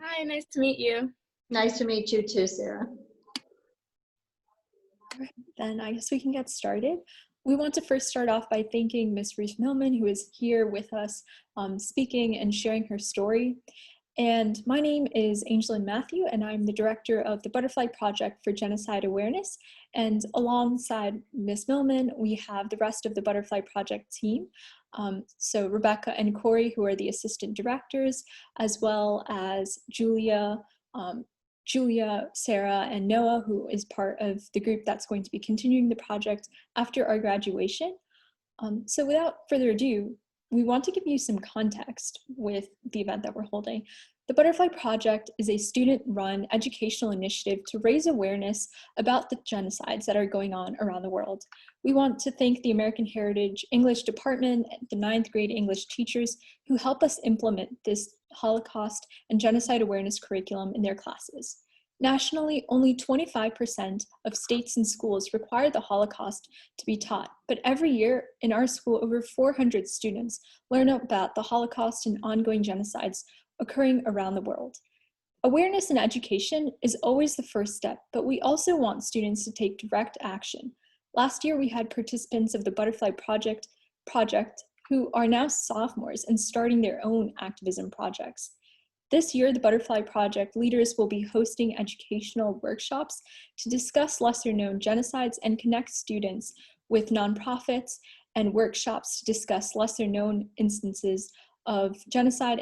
Hi, nice to meet you. Nice to meet you too, Sarah. Then I guess we can get started. We want to first start off by thanking Miss Ruth Millman, who is here with us speaking and sharing her story. And my name is Angelin Matthew, and I'm the director of the Butterfly Project for Genocide Awareness. And alongside Miss Millman, we have the rest of the Butterfly Project team. So Rebecca and Corey, who are the assistant directors, as well as Julia, Sarah, and Noah, who is part of the group that's going to be continuing the project after our graduation. So without further ado, we want to give you some context with the event that we're holding. The Butterfly Project is a student-run educational initiative to raise awareness about the genocides that are going on around the world. We want to thank the American Heritage English Department, the 9th grade English teachers who help us implement this Holocaust and genocide awareness curriculum in their classes. Nationally, only 25% of states and schools require the Holocaust to be taught, but every year in our school, over 400 students learn about the Holocaust and ongoing genocides occurring around the world. Awareness and education is always the first step, but we also want students to take direct action. Last year, we had participants of the Butterfly Project who are now sophomores and starting their own activism projects. This year, the Butterfly Project leaders will be hosting educational workshops to discuss lesser-known genocides and connect students with nonprofits and workshops to discuss lesser-known instances of genocide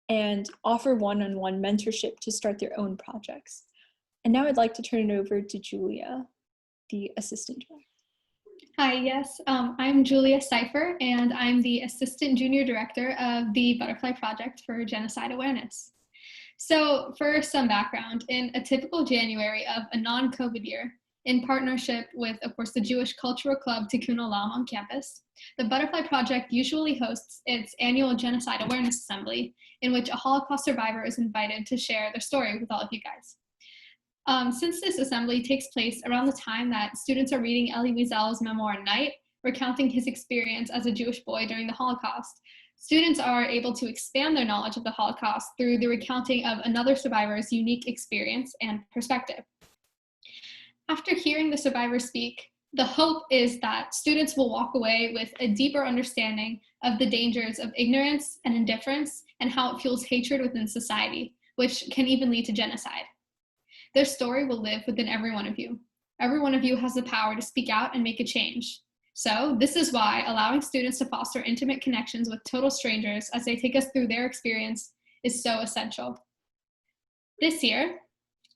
and offer one-on-one mentorship to start their own projects. And now I'd like to turn it over to Julia, the assistant director. Hi, yes, I'm Julia Seifer, and I'm the Assistant Junior Director of the Butterfly Project for Genocide Awareness. So for some background, in a typical January of a non-COVID year, in partnership with, of course, the Jewish Cultural Club Tikkun Olam on campus, the Butterfly Project usually hosts its annual Genocide Awareness Assembly, in which a Holocaust survivor is invited to share their story with all of you guys. Since this assembly takes place around the time that students are reading Elie Wiesel's memoir Night, recounting his experience as a Jewish boy during the Holocaust, students are able to expand their knowledge of the Holocaust through the recounting of another survivor's unique experience and perspective. After hearing the survivor speak, the hope is that students will walk away with a deeper understanding of the dangers of ignorance and indifference and how it fuels hatred within society, which can even lead to genocide. Their story will live within every one of you. Every one of you has the power to speak out and make a change. So this is why allowing students to foster intimate connections with total strangers as they take us through their experience is so essential. This year,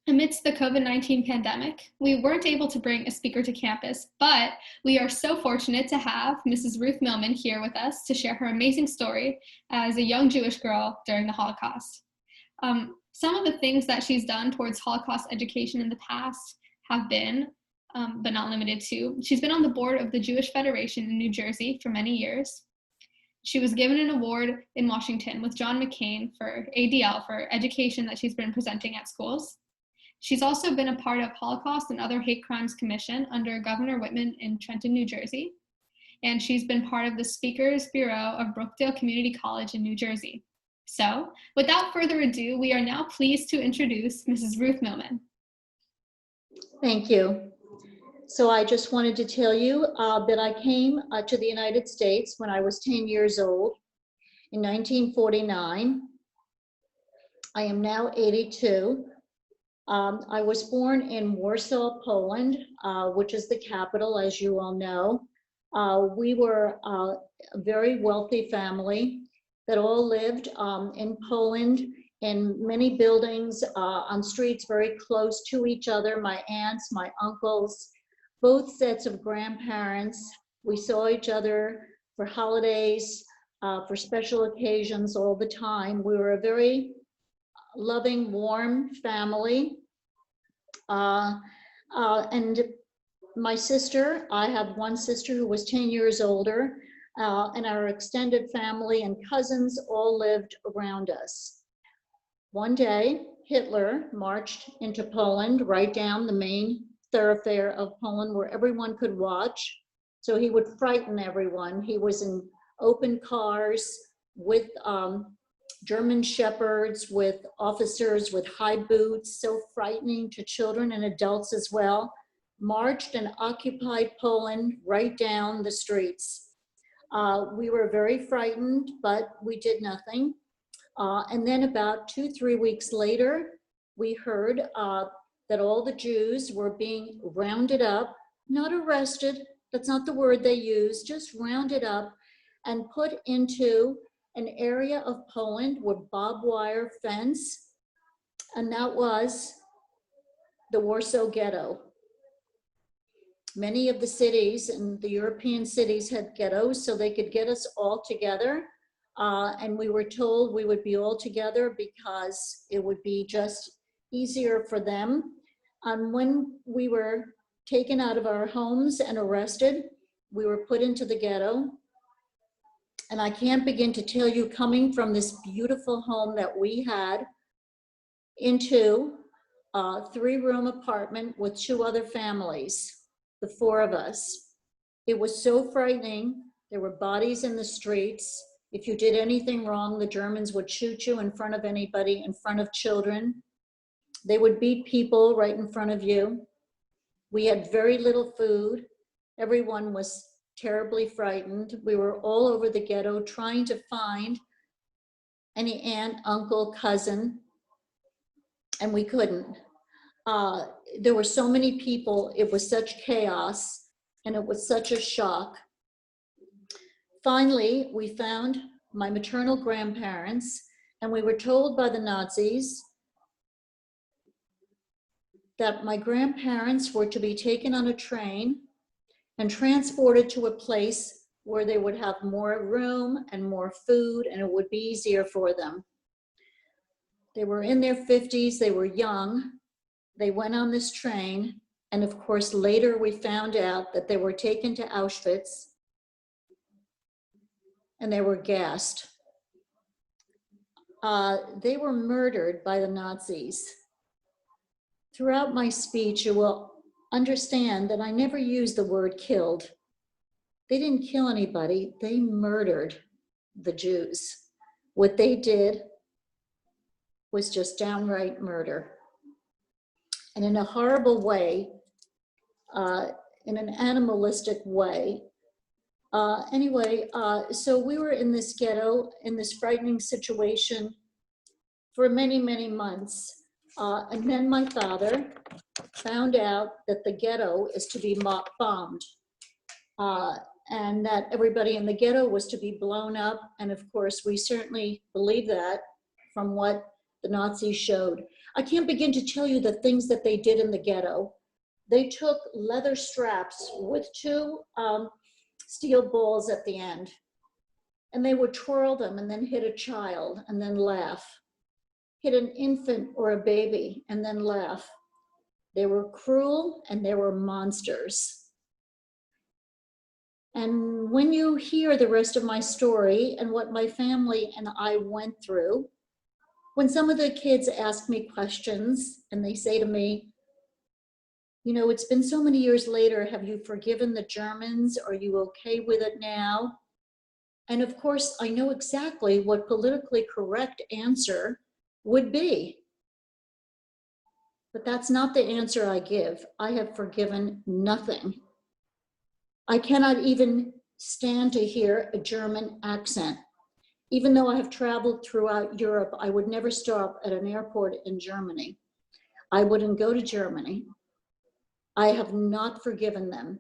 amidst the COVID-19 pandemic, we weren't able to bring a speaker to campus, but we are so fortunate to have Mrs. Ruth Millman here with us to share her amazing story as a young Jewish girl during the Holocaust. Some of the things that she's done towards Holocaust education in the past have been, but not limited to, she's been on the board of the Jewish Federation in New Jersey for many years. She was given an award in Washington with John McCain for ADL for education that she's been presenting at schools. She's also been a part of Holocaust and Other Hate Crimes Commission under Governor Whitman in Trenton, New Jersey. And she's been part of the Speakers Bureau of Brookdale Community College in New Jersey. So, without further ado, we are now pleased to introduce Mrs. Ruth Millman. Thank you. So I just wanted to tell you that I came to the United States when I was 10 years old in 1949. I am now 82. I was born in Warsaw, Poland, which is the capital, as you all know. We were a very wealthy family that all lived in Poland in many buildings on streets very close to each other. My aunts, my uncles, both sets of grandparents. We saw each other for holidays, for special occasions all the time. We were a very loving, warm family. And my sister, I have one sister who was 10 years older, and our extended family and cousins all lived around us. One day, Hitler marched into Poland, right down the main thoroughfare of Poland where everyone could watch. So he would frighten everyone. He was in open cars with German shepherds with officers with high boots, so frightening to children and adults as well, marched and occupied Poland right down the streets. We were very frightened, but we did nothing. And then about 2-3 weeks later, we heard that all the Jews were being rounded up, not arrested, that's not the word they used, just rounded up and put into an area of Poland with barbed wire fence, and that was the Warsaw Ghetto. Many of the cities and the European cities had ghettos so they could get us all together. And we were told we would be all together because it would be just easier for them. And when we were taken out of our homes and arrested, we were put into the ghetto. And I can't begin to tell you, coming from this beautiful home that we had into a 3-room apartment with 2 other families, the 4 of us. It was so frightening. There were bodies in the streets. If you did anything wrong, the Germans would shoot you in front of anybody, in front of children. They would beat people right in front of you. We had very little food. Everyone was terribly frightened. We were all over the ghetto trying to find any aunt, uncle, cousin, and we couldn't. There were so many people. It was such chaos, and it was such a shock. Finally, we found my maternal grandparents, and we were told by the Nazis that my grandparents were to be taken on a train and transported to a place where they would have more room and more food, and it would be easier for them. They were in their 50s, they were young. They went on this train, and of course, later we found out that they were taken to Auschwitz and they were gassed. They were murdered by the Nazis. Throughout my speech, you will understand that I never used the word killed. They didn't kill anybody, they murdered the Jews. What they did was just downright murder. And in a horrible way, in an animalistic way. So we were in this ghetto, in this frightening situation for many, many months. And then my father found out that the ghetto is to be bombed, and that everybody in the ghetto was to be blown up. And of course, we certainly believe that from what the Nazis showed. I can't begin to tell you the things that they did in the ghetto. They took leather straps with 2 steel balls at the end, and they would twirl them and then hit a child and then laugh, hit an infant or a baby and then laugh. They were cruel and they were monsters. And when you hear the rest of my story and what my family and I went through, when some of the kids ask me questions and they say to me, you know, it's been so many years later, have you forgiven the Germans? Are you okay with it now? And of course, I know exactly what politically correct answer would be. But that's not the answer I give. I have forgiven nothing. I cannot even stand to hear a German accent. Even though I have traveled throughout Europe, I would never stop at an airport in Germany. I wouldn't go to Germany. I have not forgiven them.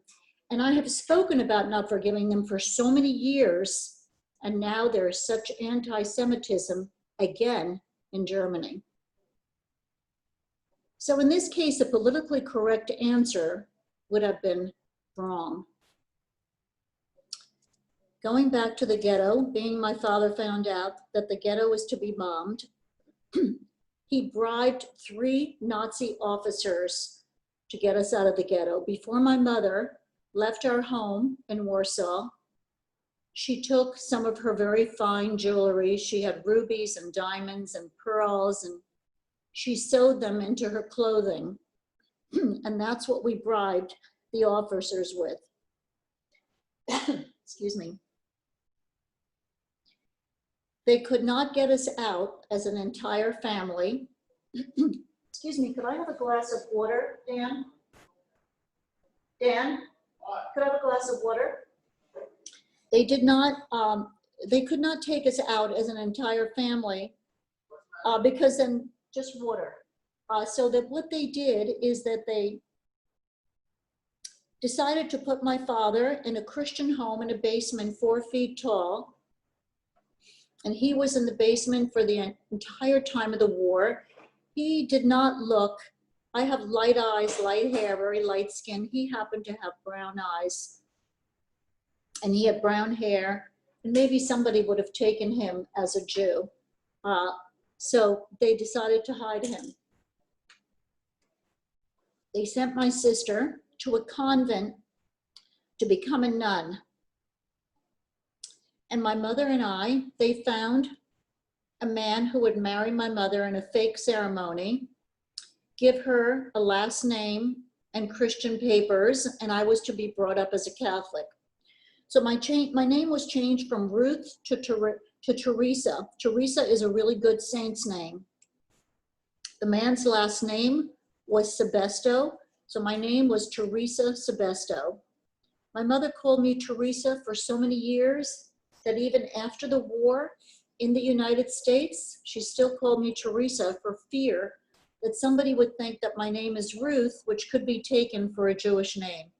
And I have spoken about not forgiving them for so many years, and now there is such anti-Semitism again in Germany. So in this case, a politically correct answer would have been wrong. Going back to the ghetto, being my father found out that the ghetto was to be bombed, he bribed 3 Nazi officers to get us out of the ghetto. Before my mother left our home in Warsaw, she took some of her very fine jewelry. She had rubies and diamonds and pearls, and she sewed them into her clothing. And that's what we bribed the officers with. Excuse me. They could not get us out as an entire family. Excuse me, could I have a glass of water, Dan? Dan, could I have a glass of water? They did not, they could not take us out as an entire family because then just water. So that what they did is that they decided to put my father in a Christian home in a basement 4 feet tall. And he was in the basement for the entire time of the war. He did not look, I have light eyes, light hair, very light skin. He happened to have brown eyes. And he had brown hair. And maybe somebody would have taken him as a Jew. So they decided to hide him. They sent my sister to a convent to become a nun. And my mother and I, they found a man who would marry my mother in a fake ceremony, give her a last name and Christian papers, and I was to be brought up as a Catholic. So my name was changed from Ruth to Teresa. Teresa is a really good saint's name. The man's last name was Sebesto, so my name was Teresa Sebesto. My mother called me Teresa for so many years that even after the war in the United States, she still called me Teresa for fear that somebody would think that my name is Ruth, which could be taken for a Jewish name.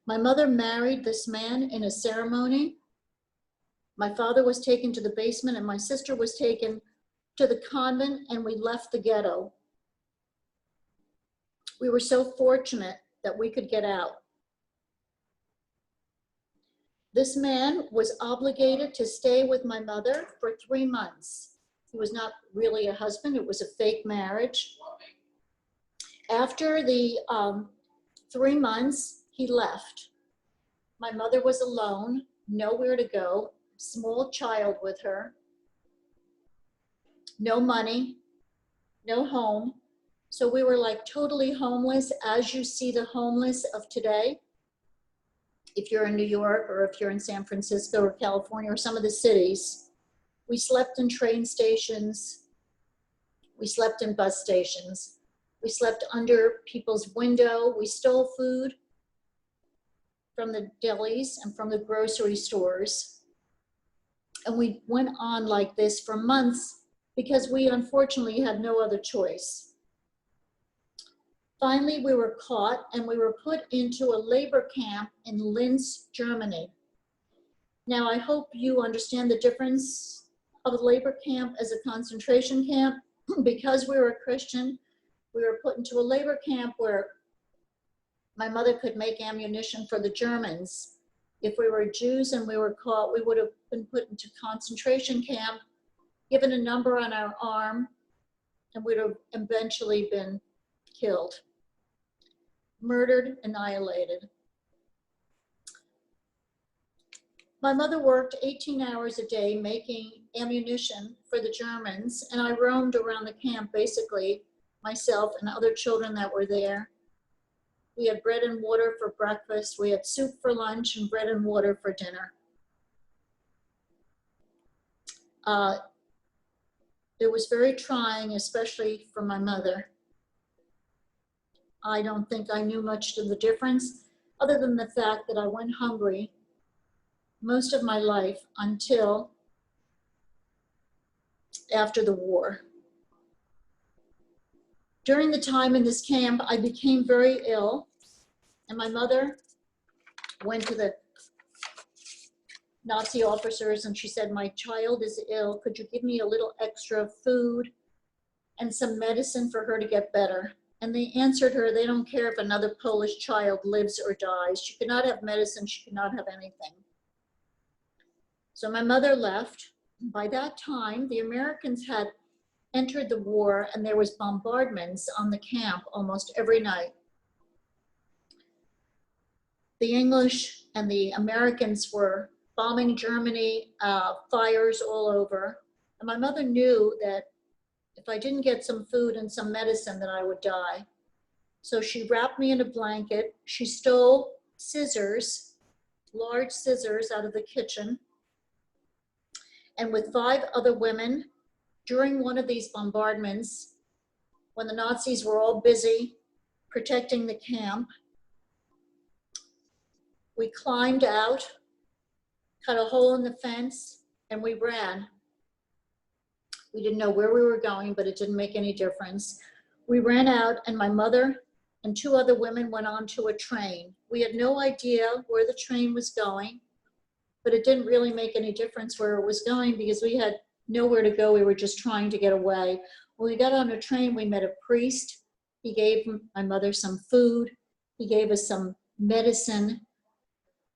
My mother married this man in a ceremony. My father was taken to the basement and my sister was taken to the convent, and we left the ghetto. We were so fortunate that we could get out. This man was obligated to stay with my mother for 3 months. He was not really a husband, it was a fake marriage. After the 3 months, he left. My mother was alone, nowhere to go, small child with her, no money, no home. So we were like totally homeless, as you see the homeless of today. If you're in New York or if you're in San Francisco or California or some of the cities, we slept in train stations. We slept in bus stations. We slept under people's window. We stole food from the delis and from the grocery stores. And we went on like this for months because we unfortunately had no other choice. Finally, we were caught and we were put into a labor camp in Linz, Germany. Now, I hope you understand the difference of a labor camp as a concentration camp. Because we were a Christian, we were put into a labor camp where my mother could make ammunition for the Germans. If we were Jews and we were caught, we would have been put into concentration camp, given a number on our arm, and would have eventually been killed, murdered, annihilated. My mother worked 18 hours a day making ammunition for the Germans, and I roamed around the camp, basically, myself and other children that were there. We had bread and water for breakfast, we had soup for lunch, and bread and water for dinner. It was very trying, especially for my mother. I don't think I knew much of the difference, other than the fact that I went hungry most of my life until after the war. During the time in this camp, I became very ill, and my mother went to the Nazi officers and she said, "My child is ill. Could you give me a little extra food and some medicine for her to get better?" And they answered her, they don't care if another Polish child lives or dies. She could not have medicine, she could not have anything. So my mother left. By that time, the Americans had entered the war and there was bombardments on the camp almost every night. The English and the Americans were bombing Germany, fires all over. And my mother knew that if I didn't get some food and some medicine, that I would die. So she wrapped me in a blanket. She stole scissors, large scissors out of the kitchen. and with 5 other women during one of these bombardments, when the Nazis were all busy protecting the camp, we climbed out, cut a hole in the fence, and we ran. We didn't know where we were going, but it didn't make any difference. We ran out, and my mother and 2 other women went onto a train. We had no idea where the train was going, but it didn't really make any difference where it was going because we had nowhere to go. We were just trying to get away. When we got on a train, we met a priest. He gave my mother some food. He gave us some medicine.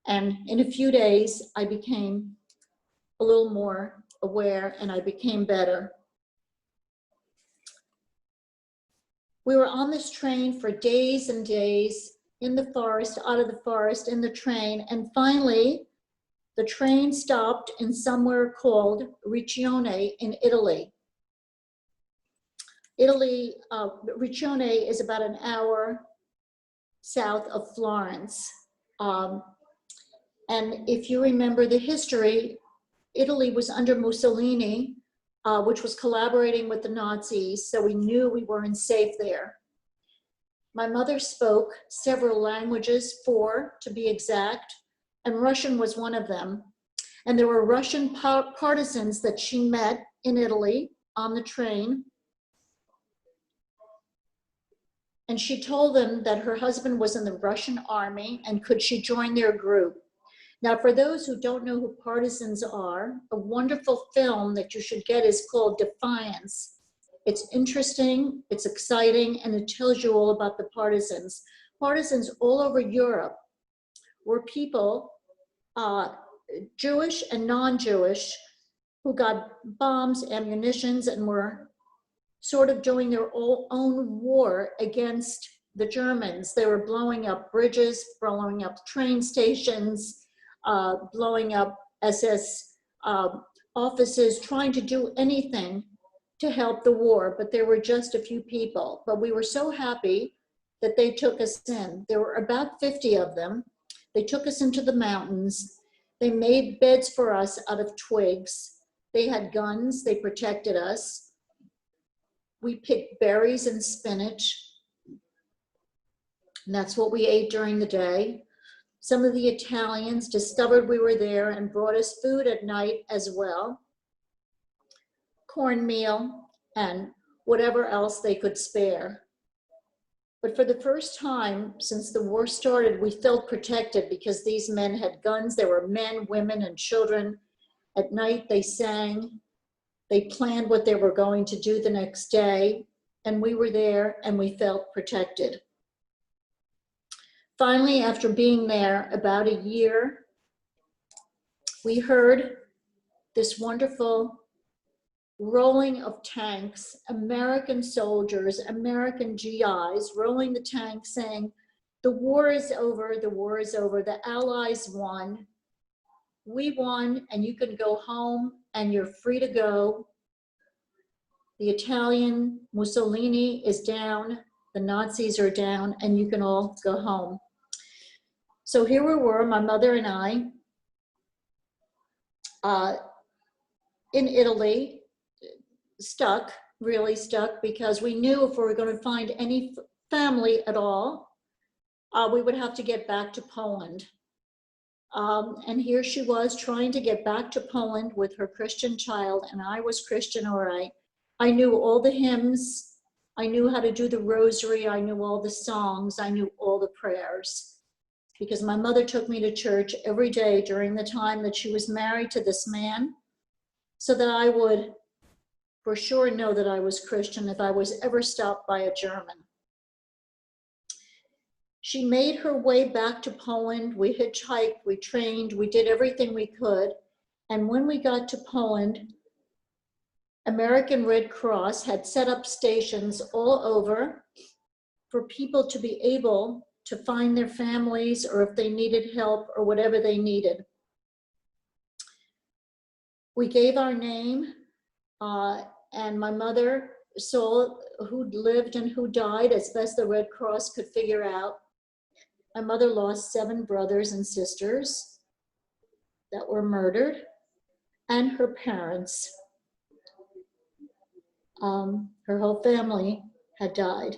And in a few days, I became a little more aware and I became better. We were on this train for days and days, in the forest, out of the forest, in the train, and finally, the train stopped in somewhere called Riccione in Italy. Riccione is about an hour south of Florence. And if you remember the history, Italy was under Mussolini, which was collaborating with the Nazis, so we knew we weren't safe there. My mother spoke several languages, 4 to be exact, and Russian was one of them. And there were Russian partisans that she met in Italy on the train. And she told them that her husband was in the Russian army and could she join their group. Now, for those who don't know who partisans are, a wonderful film that you should get is called Defiance. It's interesting, it's exciting, and it tells you all about the partisans. Partisans all over Europe were people, Jewish and non-Jewish, who got bombs, ammunitions, and were sort of doing their own war against the Germans. They were blowing up bridges, blowing up train stations, blowing up SS offices, trying to do anything to help the war, but there were just a few people. But we were so happy that they took us in. There were about 50 of them. They took us into the mountains. They made beds for us out of twigs. They had guns, they protected us. We picked berries and spinach, and that's what we ate during the day. Some of the Italians discovered we were there and brought us food at night as well. Cornmeal and whatever else they could spare. But for the first time since the war started, we felt protected because these men had guns. There were men, women, and children. At night they sang. They planned what they were going to do the next day, and we were there and we felt protected. Finally, after being there about a year, we heard this wonderful rolling of tanks, American soldiers, American GIs rolling the tanks saying, "The war is over, the war is over, the Allies won. We won and you can go home and you're free to go. The Italian Mussolini is down, the Nazis are down, and you can all go home." So here we were, my mother and I, in Italy, really stuck, because we knew if we were going to find any family at all, we would have to get back to Poland. And here she was trying to get back to Poland with her Christian child, and I was Christian, all right. I knew all the hymns, I knew how to do the rosary, I knew all the songs, I knew all the prayers, because my mother took me to church every day during the time that she was married to this man, so that I would for sure know that I was Christian if I was ever stopped by a German. She made her way back to Poland. We hitchhiked, we trained, we did everything we could. And when we got to Poland, American Red Cross had set up stations all over for people to be able to find their families, or if they needed help or whatever they needed. We gave our name, and my mother saw who lived and who died as best the Red Cross could figure out. My mother lost 7 brothers and sisters that were murdered. and her parents. Her whole family had died.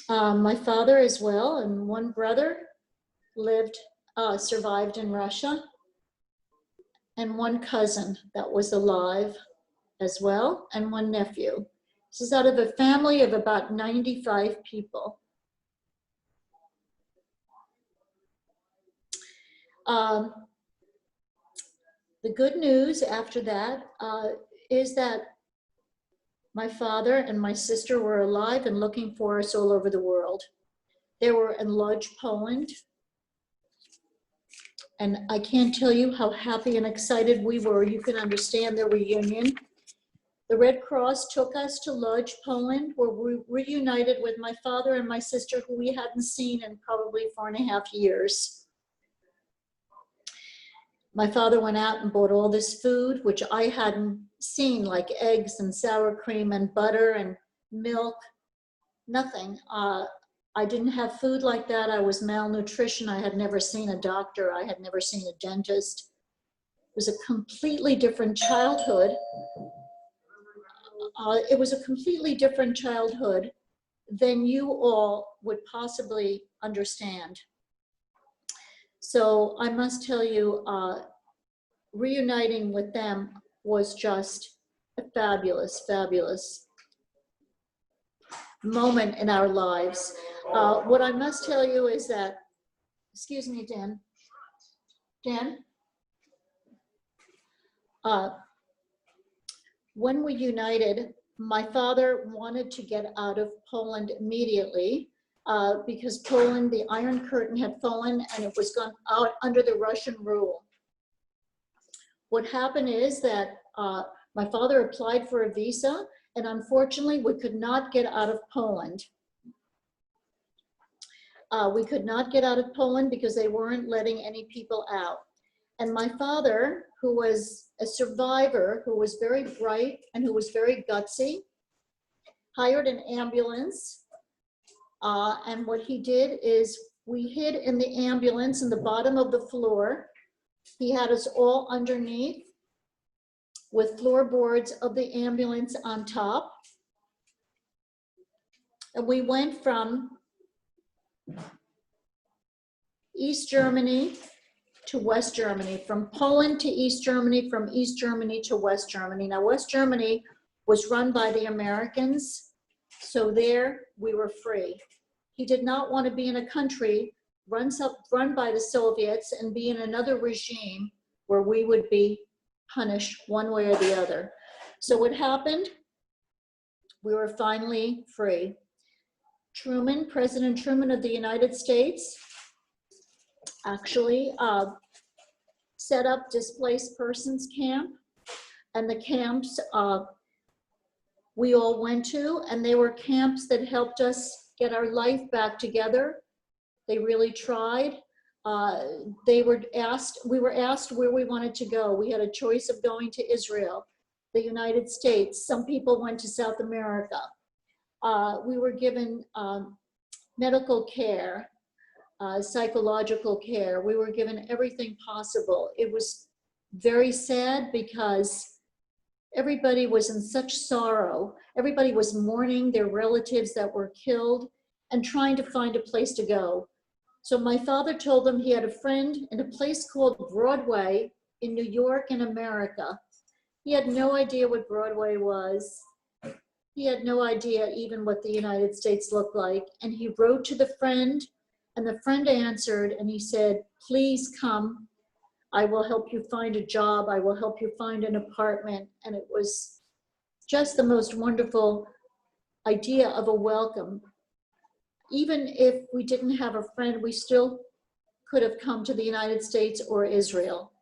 My father as well, and one brother survived in Russia, and one cousin that was alive as well, and one nephew. This is out of a family of about 95 people. The good news after that is that my father and my sister were alive and looking for us all over the world. They were in Lodz, Poland. And I can't tell you how happy and excited we were. You can understand the reunion. The Red Cross took us to Lodz, Poland, where we reunited with my father and my sister, who we hadn't seen in probably 4.5 years. My father went out and bought all this food, which I hadn't seen, like eggs and sour cream and butter and milk, nothing. I didn't have food like that. I was malnutrition. I had never seen a doctor. I had never seen a dentist. It was a completely different childhood. It was a completely different childhood than you all would possibly understand. So I must tell you, reuniting with them was just a fabulous, fabulous moment in our lives. What I must tell you is that, excuse me, Dan. Dan? When we united, my father wanted to get out of Poland immediately because Poland, the Iron Curtain had fallen and it was gone out under the Russian rule. What happened is that my father applied for a visa, and unfortunately we could not get out of Poland. We could not get out of Poland because they weren't letting any people out. And my father, who was a survivor, who was very bright and who was very gutsy, hired an ambulance. And what he did is we hid in the ambulance in the bottom of the floor. He had us all underneath with floorboards of the ambulance on top. And we went from East Germany to West Germany, from Poland to East Germany, from East Germany to West Germany. Now, West Germany was run by the Americans, so there we were free. He did not want to be in a country run by the Soviets and be in another regime where we would be punished one way or the other. So what happened? We were finally free. Truman, President Truman of the United States, actually set up displaced persons camp, and the camps we all went to, and they were camps that helped us get our life back together. They really tried. We were asked where we wanted to go. We had a choice of going to Israel, the United States. Some people went to South America. We were given medical care, psychological care. We were given everything possible. It was very sad because everybody was in such sorrow. Everybody was mourning their relatives that were killed and trying to find a place to go. So my father told them he had a friend in a place called Broadway in New York in America. He had no idea what Broadway was. He had no idea even what the United States looked like. And he wrote to the friend, and the friend answered, and he said, "Please come. I will help you find a job. I will help you find an apartment." And it was just the most wonderful idea of a welcome. Even if we didn't have a friend, we still could have come to the United States or Israel.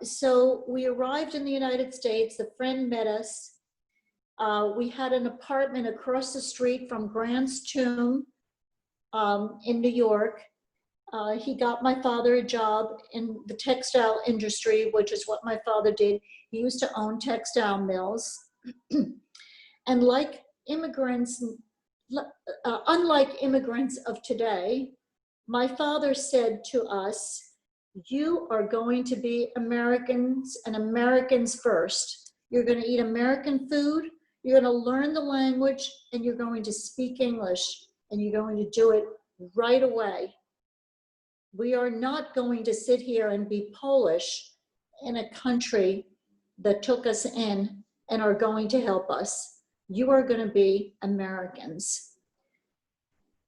So we arrived in the United States. The friend met us. We had an apartment across the street from Grant's Tomb in New York. He got my father a job in the textile industry, which is what my father did. He used to own textile mills. And like immigrants, unlike immigrants of today, my father said to us, You are going to be Americans and Americans first. You're going to eat American food, you're going to learn the language, and you're going to speak English, and you're going to do it right away. We are not going to sit here and be Polish in a country that took us in and are going to help us. You are going to be Americans.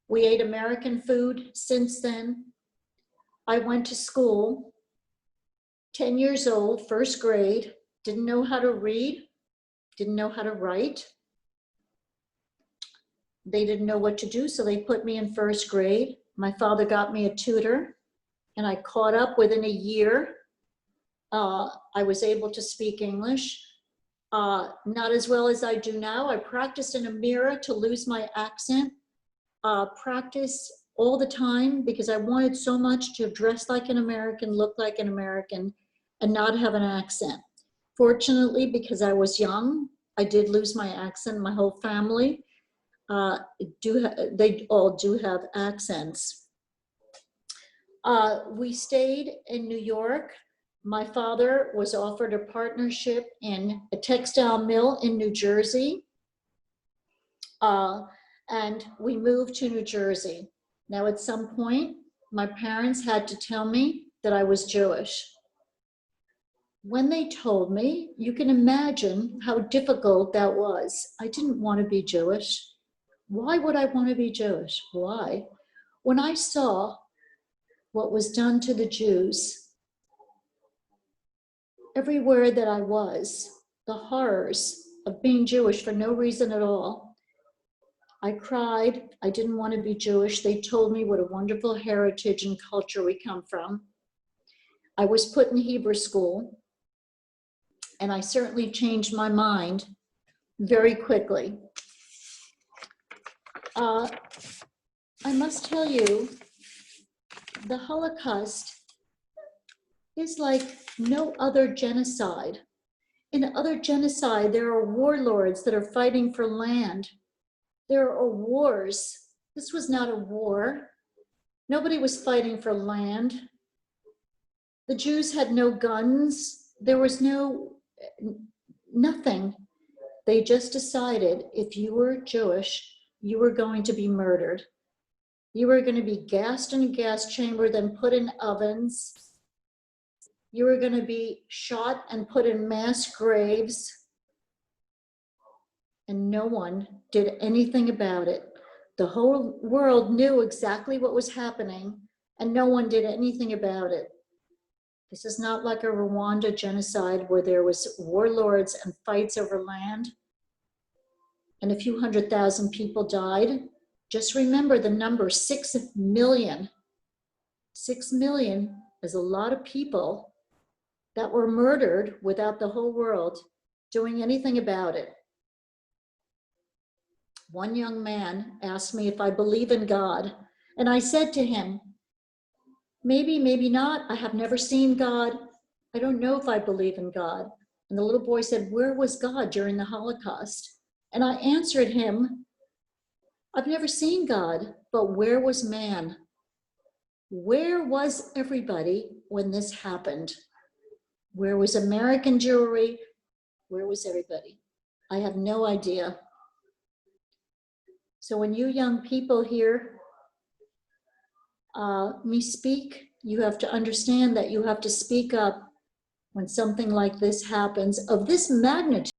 We ate American food since then. I went to school, 10 years old, first grade, didn't know how to read, didn't know how to write. They didn't know what to do, so they put me in first grade. My father got me a tutor, and I caught up within a year. I was able to speak English, not as well as I do now. I practiced in a mirror to lose my accent, practice all the time because I wanted so much to dress like an American, look like an American, and not have an accent. Fortunately, because I was young, I did lose my accent. My whole family, they all do have accents. We stayed in New York. My father was offered a partnership in a textile mill in New Jersey. And we moved to New Jersey. Now, at some point, my parents had to tell me that I was Jewish. When they told me, you can imagine how difficult that was. I didn't want to be Jewish. Why would I want to be Jewish? Why? When I saw what was done to the Jews, everywhere that I was, the horrors of being Jewish for no reason at all, I cried. I didn't want to be Jewish. They told me what a wonderful heritage and culture we come from. I was put in Hebrew school, and I certainly changed my mind very quickly. I must tell you, the Holocaust is like no other genocide. In other genocide, there are warlords that are fighting for land. There are wars. This was not a war. Nobody was fighting for land. The Jews had no guns. There was nothing. They just decided if you were Jewish, you were going to be murdered. You were going to be gassed in a gas chamber, then put in ovens. You were going to be shot and put in mass graves. And no one did anything about it. The whole world knew exactly what was happening, and no one did anything about it. This is not like a Rwanda genocide where there was warlords and fights over land, and a few 100,000 people died. Just remember the number, 6 million. 6 million is a lot of people that were murdered without the whole world doing anything about it. One young man asked me if I believe in God, and I said to him, maybe, maybe not. I have never seen God. I don't know if I believe in God. And the little boy said, where was God during the Holocaust? And I answered him, I've never seen God, but where was man? Where was everybody when this happened? Where was American Jewry? Where was everybody? I have no idea. So when you young people hear me speak, you have to understand that you have to speak up when something like this happens, of this magnitude.